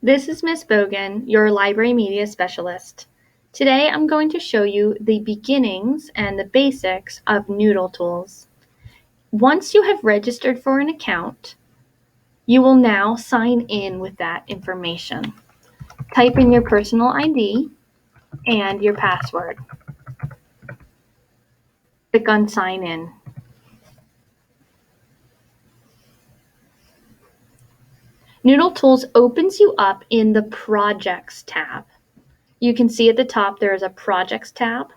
This is Miss Bogan, your library media specialist. Today I'm going to show you the beginnings and the basics of Noodletools. Once you have registered for an account, you will now sign in with that information. Type in your personal ID and your password. Click on Sign In. Noodletools opens you up in the Projects tab. You can see at the top there is a Projects tab,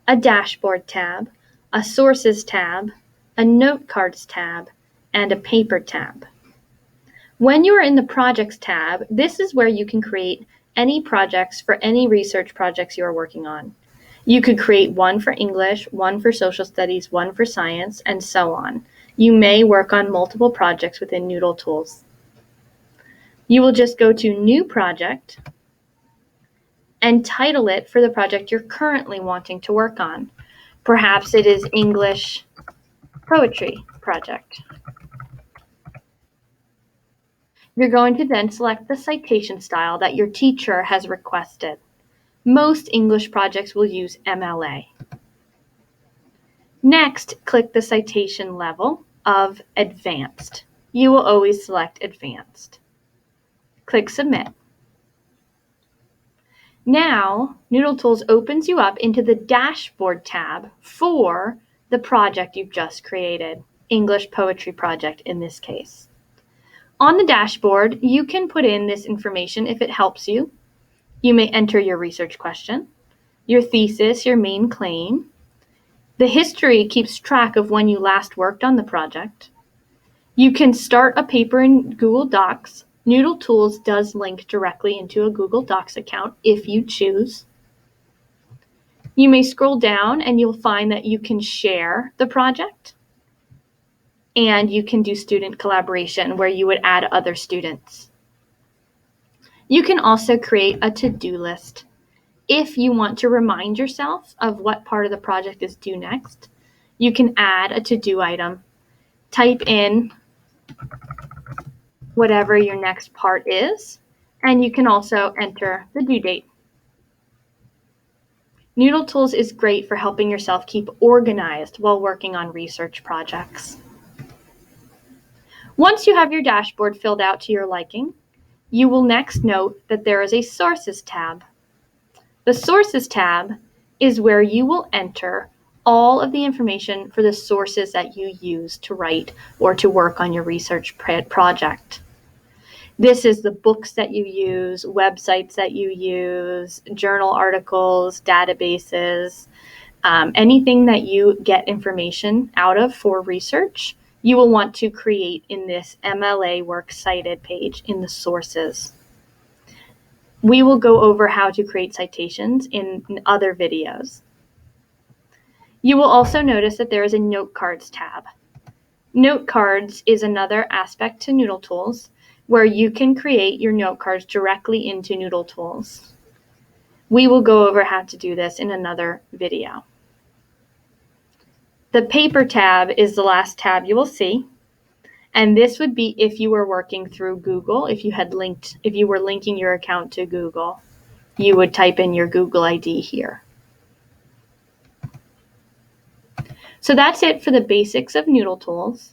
a Dashboard tab, a Sources tab, a Note Cards tab, and a Paper tab. When you are in the Projects tab, this is where you can create any projects for any research projects you are working on. You could create one for English, one for social studies, one for science, and so on. You may work on multiple projects within Noodletools. You will just go to New Project and title it for the project you're currently wanting to work on. Perhaps it is English Poetry Project. You're going to then select the citation style that your teacher has requested. Most English projects will use MLA. Next, click the citation level of Advanced. You will always select Advanced. Click Submit. Now, Noodletools opens you up into the Dashboard tab for the project you've just created, English Poetry Project in this case. On the dashboard, you can put in this information if it helps you. You may enter your research question, your thesis, your main claim. The history keeps track of when you last worked on the project. You can start a paper in Google Docs. Noodletools does link directly into a Google Docs account if you choose. You may scroll down and you'll find that you can share the project, and you can do student collaboration where you would add other students. You can also create a to-do list. If you want to remind yourself of what part of the project is due next, you can add a to-do item. Type in whatever your next part is, and you can also enter the due date. Noodletools is great for helping yourself keep organized while working on research projects. Once you have your dashboard filled out to your liking, you will next note that there is a Sources tab. The Sources tab is where you will enter all of the information for the sources that you use to write or to work on your research project. This is the books that you use, websites that you use, journal articles, databases, anything that you get information out of for research, you will want to create in this MLA Works Cited page in the sources. We will go over how to create citations in other videos. You will also notice that there is a Note Cards tab. Note Cards is another aspect to Noodletools where you can create your note cards directly into Noodletools. We will go over how to do this in another video. The Paper tab is the last tab you will see, and this would be if you were working through Google. If you were linking your account to Google, you would type in your Google ID here. So that's it for the basics of Noodletools.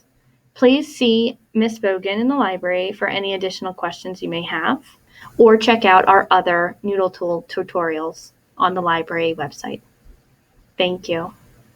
Please see Miss Bogan in the library for any additional questions you may have, or check out our other Noodletool tutorials on the library website. Thank you.